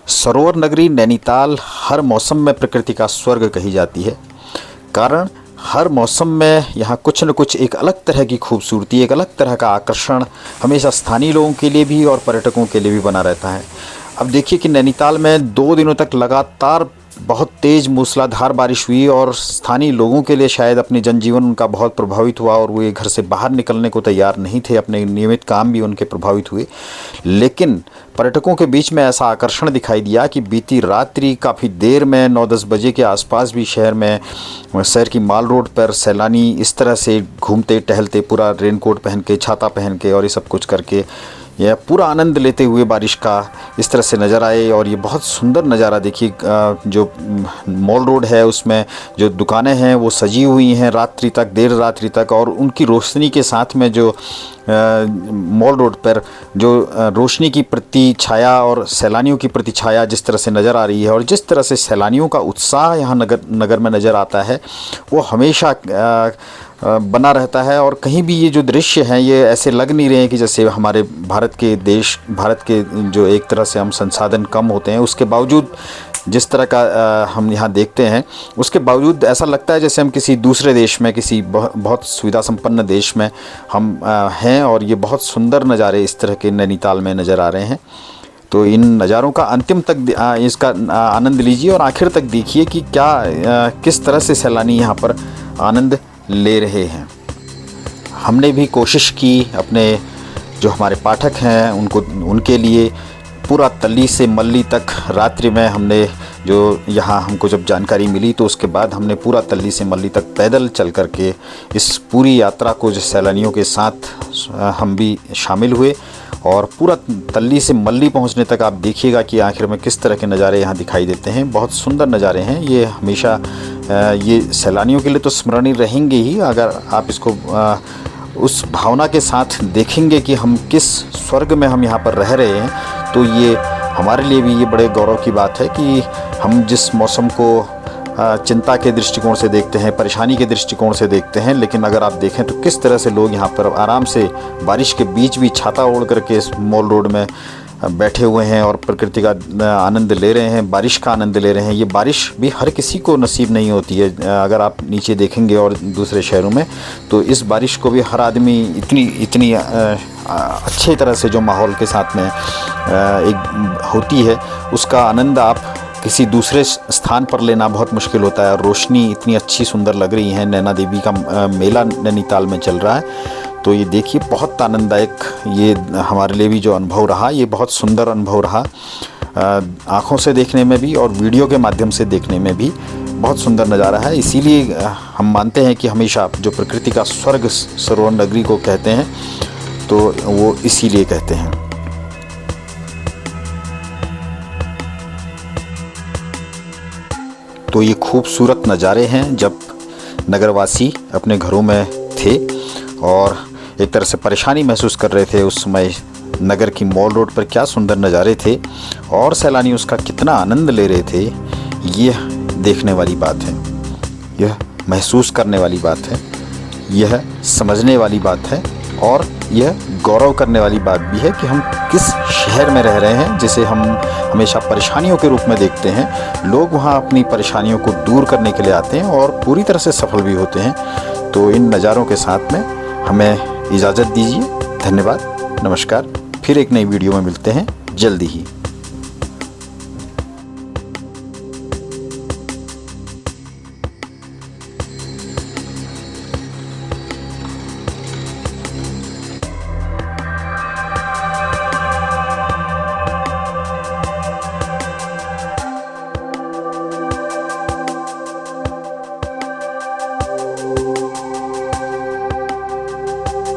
सरोवर नगरी नैनीताल हर मौसम में प्रकृति का स्वर्ग कही जाती है। कारण हर मौसम में यहाँ कुछ न कुछ एक अलग तरह की खूबसूरती, एक अलग तरह का आकर्षण हमेशा स्थानीय लोगों के लिए भी और पर्यटकों के लिए भी बना रहता है। अब देखिए कि नैनीताल में 2 दिनों तक लगातार बहुत तेज़ मूसलाधार बारिश हुई और स्थानीय लोगों के लिए शायद अपने जनजीवन उनका बहुत प्रभावित हुआ और वो ये घर से बाहर निकलने को तैयार नहीं थे, अपने नियमित काम भी उनके प्रभावित हुए। लेकिन पर्यटकों के बीच में ऐसा आकर्षण दिखाई दिया कि बीती रात्रि काफ़ी देर में 9-10 बजे के आसपास भी शहर की माल रोड पर सैलानी इस तरह से घूमते टहलते, पूरा रेनकोट पहन के, छाता पहन के और ये सब कुछ करके यह पूरा आनंद लेते हुए बारिश का इस तरह से नज़र आए। और ये बहुत सुंदर नज़ारा देखिए, जो मॉल रोड है उसमें जो दुकानें हैं वो सजी हुई हैं रात्रि तक, देर रात्रि तक, और उनकी रोशनी के साथ में जो मॉल रोड पर जो रोशनी की प्रति छाया और सैलानियों की प्रति छाया जिस तरह से नज़र आ रही है और जिस तरह से सैलानियों का उत्साह यहाँ नगर में नज़र आता है, वो हमेशा बना रहता है। और कहीं भी ये जो दृश्य हैं ये ऐसे लग नहीं रहे हैं कि जैसे हमारे भारत के जो एक तरह से हम संसाधन कम होते हैं उसके बावजूद जिस तरह का हम यहाँ देखते हैं, उसके बावजूद ऐसा लगता है जैसे हम किसी दूसरे देश में, किसी बहुत सुविधा संपन्न देश में हम हैं। और ये बहुत सुंदर नज़ारे इस तरह के नैनीताल में नज़र आ रहे हैं। तो इन नज़ारों का अंतिम तक इसका आनंद लीजिए और आखिर तक देखिए कि किस तरह से सैलानी यहाँ पर आनंद ले रहे हैं। हमने भी कोशिश की अपने जो हमारे पाठक हैं उनके लिए पूरा तल्ली से मल्ली तक रात्रि में हमने जो यहाँ हमको जब जानकारी मिली तो उसके बाद हमने पूरा तल्ली से मल्ली तक पैदल चल कर के इस पूरी यात्रा को जो सैलानियों के साथ हम भी शामिल हुए। और पूरा तल्ली से मल्ली पहुँचने तक आप देखिएगा कि आखिर में किस तरह के नज़ारे यहाँ दिखाई देते हैं। बहुत सुंदर नज़ारे हैं ये, हमेशा ये सैलानियों के लिए तो स्मरणीय रहेंगे ही। अगर आप इसको उस भावना के साथ देखेंगे कि हम किस स्वर्ग में हम यहाँ पर रह रहे हैं, तो ये हमारे लिए भी ये बड़े गौरव की बात है कि हम जिस मौसम को चिंता के दृष्टिकोण से देखते हैं, परेशानी के दृष्टिकोण से देखते हैं, लेकिन अगर आप देखें तो किस तरह से लोग यहाँ पर आराम से बारिश के बीच भी छाता ओढ़ करके इस मॉल रोड में बैठे हुए हैं और प्रकृति का आनंद ले रहे हैं, बारिश का आनंद ले रहे हैं। ये बारिश भी हर किसी को नसीब नहीं होती है। अगर आप नीचे देखेंगे और दूसरे शहरों में, तो इस बारिश को भी हर आदमी इतनी अच्छे तरह से जो माहौल के साथ में एक होती है, उसका आनंद आप किसी दूसरे स्थान पर लेना बहुत मुश्किल होता है। और रोशनी इतनी अच्छी सुंदर लग रही है, नैना देवी का मेला नैनीताल में चल रहा है। तो ये देखिए बहुत आनंददायक ये हमारे लिए भी जो अनुभव रहा, ये बहुत सुंदर अनुभव रहा। आँखों से देखने में भी और वीडियो के माध्यम से देखने में भी बहुत सुंदर नज़ारा है। इसीलिए हम मानते हैं कि हमेशा जो प्रकृति का स्वर्ग सरोवर नगरी को कहते हैं, तो वो इसीलिए कहते हैं। तो ये खूबसूरत नज़ारे हैं जब नगरवासी अपने घरों में थे और एक तरह से परेशानी महसूस कर रहे थे। उस समय नगर की मॉल रोड पर क्या सुंदर नज़ारे थे और सैलानी उसका कितना आनंद ले रहे थे। यह देखने वाली बात है, यह महसूस करने वाली बात है, यह समझने वाली बात है और यह गौरव करने वाली बात भी है कि हम किस शहर में रह रहे हैं जिसे हम हमेशा परेशानियों के रूप में देखते हैं। लोग वहाँ अपनी परेशानियों को दूर करने के लिए आते हैं और पूरी तरह से सफल भी होते हैं। तो इन नज़ारों के साथ में हमें इजाज़त दीजिए। धन्यवाद, नमस्कार। फिर एक नई वीडियो में मिलते हैं जल्दी ही।